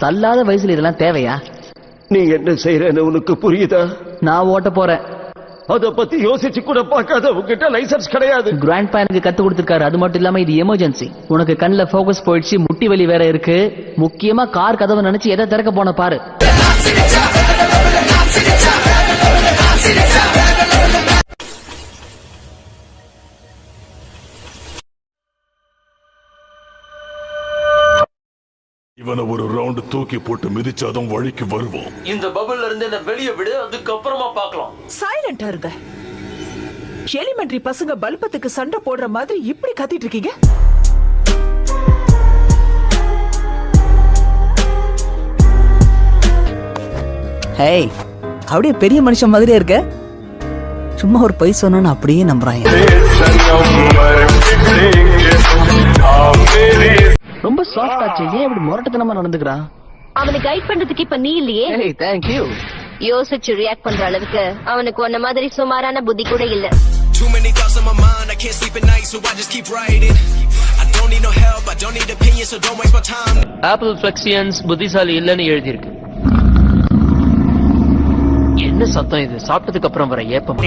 தள்ளாத வயசுல இதெல்லாம் தேவையா? நீ என்ன செய்யறன்னு உனக்கு புரியுதா? நான் ஓட்ட போறேன். அத பத்தி யோசிச்சு கூட பார்க்காத. உங்ககிட்ட லைசன்ஸ் கிடையாது. கிராண்ட் பா எனக்கு கத்து கொடுத்திருக்காரு. அது மட்டும் இல்லாம இது எமர்ஜென்சி. உனக்கு கண்ணுல போக்கஸ் போயிடுச்சு, முட்டி வலி வேற இருக்கு. முக்கியமா கார் கதவை நினைச்சு எதை திறக்க போன பாரு. இவனை ஒரு ரவுண்ட் தூக்கி போட்டு மிதிச்சாதான் வழிக்கு வருவோம். இந்த பபிள்ல இருந்து என்ன வெளியே விடு, அதுக்கப்புறமா பார்க்கலாம். சைலண்டா இருங்க. எலிமெண்டரி பசங்க பல்பத்துக்கு சண்டை போடுற மாதிரி இப்படி கத்திட்டு இருக்கீங்க. ஹேய், அப்படியே பெரிய மனுஷன் மாதிரியே இருக்க. சும்மா ஒரு பை சொன்னு அப்படியே நம்புறாங்க. ரொம்ப சாஃப்ட் ஆச்சு. ஏன் இப்படி முரட்டத்தனமா நடந்துக்கிறான்? அவனை கைட் பண்றதுக்கு இப்ப நீ இல்லையே. Hey, thank you. யோசிச்சு ரியாக்ட் பண்ற அளவுக்கு அவனுக்கு ஒன்ன மாதிரி சுமாரான புத்தி கூட இல்ல. Too many thoughts on my mind, I can't sleep at night, so I just keep writing. I don't need no help, I don't need opinions, so don't waste my time. Apple ஃபிளெக்சியன்ஸ் புத்திசாலி இல்லன்னு எழுதி இருக்கு. என்ன சத்தம் இது? சாப்பிட்டதுக்கு அப்புறம் வர ஏப்பம்.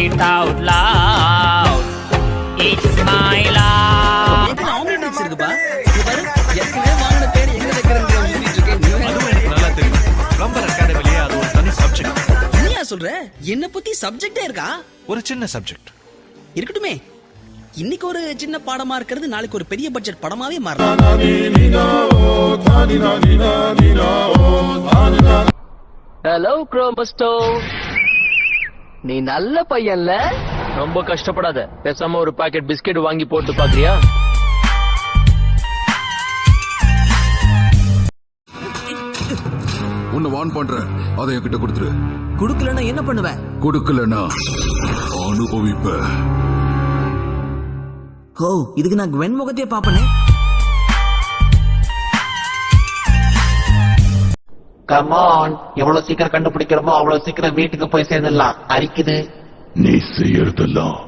சொல்ற என்ன பத்தி சப்ஜெக்டே இருக்கா? ஒரு சின்ன சப்ஜெக்ட் இருக்கட்டுமே. இன்னைக்கு ஒரு சின்ன பாடமா இருக்கிறது நாளைக்கு ஒரு பெரிய பட்ஜெட் படமாவே மாறலாம். ஹலோ குரோமஸ்டோ, நீ நல்ல பையன்ல. ரொம்ப கஷ்டப்படாத. பேசாம ஒரு பாக்கெட் பிஸ்கெட் வாங்கி போட்டு பாக்குறியா? உன்னை வான் பண்ற, அதை என்கிட்ட கொடுத்துரு. குடுக்கலன்னா என்ன பண்ணுவ? கொடுக்கலன்னா அனுபவிப்ப. ஓ, இதுக்கு நான் வெண் முகத்தையே பாப்பனே. கம் ஆன், எவ்வளவு சீக்கிரம் கண்டுபிடிக்கிறோமோ அவ்வளவு சீக்கிரம் வீட்டுக்கு போய் சேர்ந்துடலாம். அரிக்குது. நீ செய்யறதெல்லாம்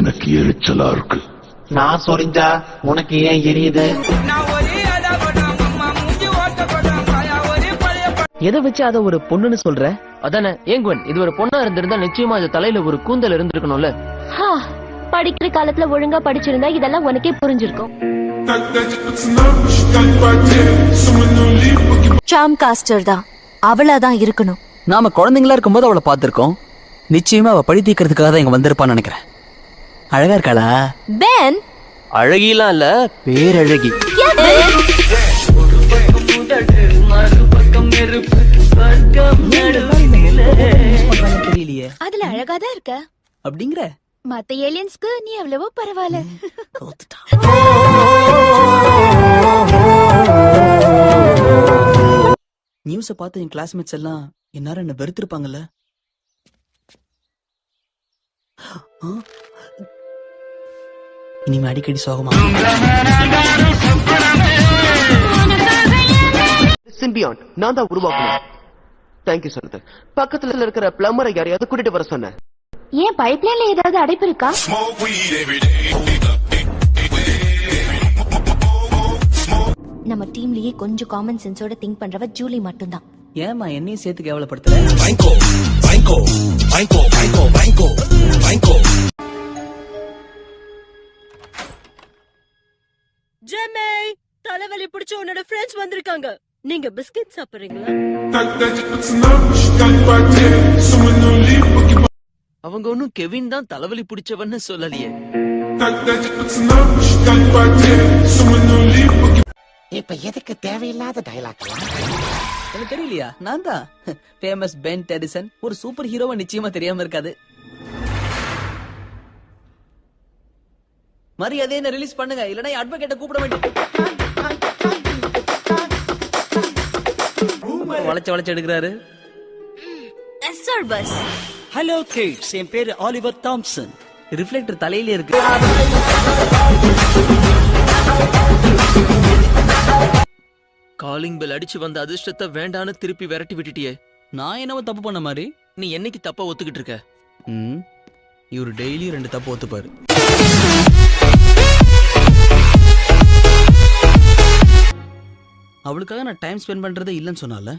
எனக்கு எரிச்சலா இருக்கு. நான் சொரிஞ்சா உனக்கு ஏன் எரியுது? எதை வச்சு அத ஒரு பொண்ணுன்னு சொல்ற? அதானே ஏங்குவன், இது ஒரு பொண்ணா இருந்திருந்தா நிச்சயமா அது தலையில ஒரு கூந்தல் இருந்திருக்கணும்ல. படிக்கிற காலத்துல ஒழுங்கா படிச்சிருந்தா இதெல்லாம் உனக்கே புரிஞ்சிருக்கும். சாம் காஸ்டர் தான், அவளாதான் இருக்கணும். நாம குழந்தைங்களா இருக்கும்போது அவளை பார்த்திருக்கோம். நிச்சயமா அவ பழி தீக்கிறதுக்காக தான் இங்க வந்திருப்பான்னு நினைக்கிறேன். அழகா இருக்காளா? பென் அழகிலாம் இல்ல, பேரழகி. தெரியலையே. அதுல அழகாதான் இருக்க அப்படிங்கிற மத்த ஏலியன்ஸ்க்கு நீ எவ்வளவோ பரவாயில்ல. நியூஸ பார்த்து என் கிளாஸ்மேட்ஸ் எல்லாம் எல்லாரும் என்ன வெறுத்திருப்பாங்கல்ல. இனிமே அடிக்கடி சோகமா. சிம்பியான் நான் தான் உருவாக்குனேன். Thank you sir. பக்கத்துல இருக்கிற பிளம்பரை யாரையாவது கூட்டிட்டு வர சொன்னேன். ஏன் பைப்லைன்ல ஏதாவது அடைப்பு இருக்கா? நம்ம டீம்லயே கொஞ்சம் காமன் சென்ஸோட திங்க் பண்றவ ஜூலி மட்டும்தான். ஏமா என்னையும் சேர்த்து கேவலப்படுத்துற? ஜெமே, தலைவலி பிடிச்ச உன்னோட ஃப்ரெண்ட்ஸ் வந்திருக்காங்க. நீங்க பிஸ்கட் சாப்பிடுறீங்களா? அவங்க ஒன்னும் கெவின் தான் தலைவலி பிடிச்சவன்னு சொல்லலையே. இப்ப எதுக்கு தேவையில்லாத டயலாக்? எனக்கு தெரியலையா? நான் தான் ஃபேமஸ் பென் டெடிசன். ஒரு சூப்பர் ஹீரோவா நிச்சயமா தெரியாம இருக்காது. மரியாதை என்ன ரிலீஸ் பண்ணுங்க, இல்லனா அட்வொகேட்ட கூப்பிட வேண்டியது. வளைச்சு எடுக்கிறாரு. SR bus. ஹலோ கிட்ஸ், என் பேரு ஆலிவர் தாம்சன். ரிஃப்ளெக்டர் தலையிலே இருக்கு. காலிங் பெல் அடிச்சு வந்த அதிர்ஷ்டத்தை வேண்டான்னு திருப்பி விரட்டி விட்டுட்டியே. நான் என்னவோ தப்பு பண்ண மாதிரி? நீ என்னைக்கு தப்பா ஒத்துக்கிட்டு இருக்க? இவரு டெய்லி 2 தப்பு ஒத்துப்பாரு. அவளுக்காக நான் டைம் ஸ்பெண்ட் பண்றதே இல்லைன்னு சொன்னால.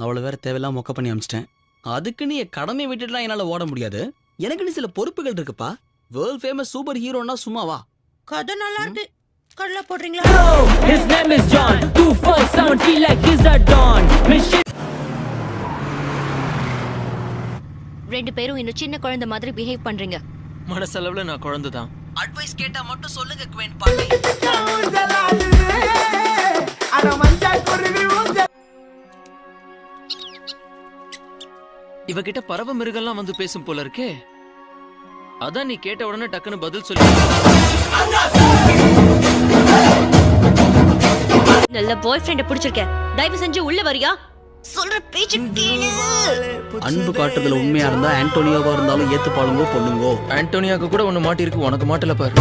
அவளை வேற தேவையில்லாம மொக்க பண்ணி அமிச்சிட்டேன். அதுக்கு நீ என் கடமையை விட்டுட்டுலாம் என்னால ஓட முடியாது. எனக்கு நீ சில பொறுப்புகள் இருக்குப்பா. வேர்ல்ட் ஃபேமஸ் சூப்பர் ஹீரோனா சும்மாவா? கதை நல்லா இருக்கு. கடலை போடுறீங்களா? His name is John 247 feel like he's a don. ரெண்டு பேரும் இன்னும் சின்ன குழந்தை மாதிரி பிஹேவ் பண்றீங்க. மனசளவுல நான் குழந்தைதான். அட்வைஸ் கேட்டா மட்டும் சொல்லுங்க குவீன் பாட்டி. இவகிட்ட பறவை மிருகம்லாம் வந்து பேசும் போல இருக்கே. அதான் நீ கேட்ட உடனே டக்குன்னு பதில் சொல்லி. நல்ல பாய் ஃப்ரெண்ட பிடிச்சிருக்க. தயவு செஞ்சு உள்ள வரியா? சொல்ற பேச்சு கேளு. அன்பு காட்டுறதுல உண்மையா இருந்தா ஆண்டோனியோவா இருந்தாலும் ஏத்து பாருங்க பொண்ணுங்கோ. ஆண்டோனியாக்கு கூட ஒண்ணு மாட்டி இருக்கு, உனக்கு மாட்டல பாரு.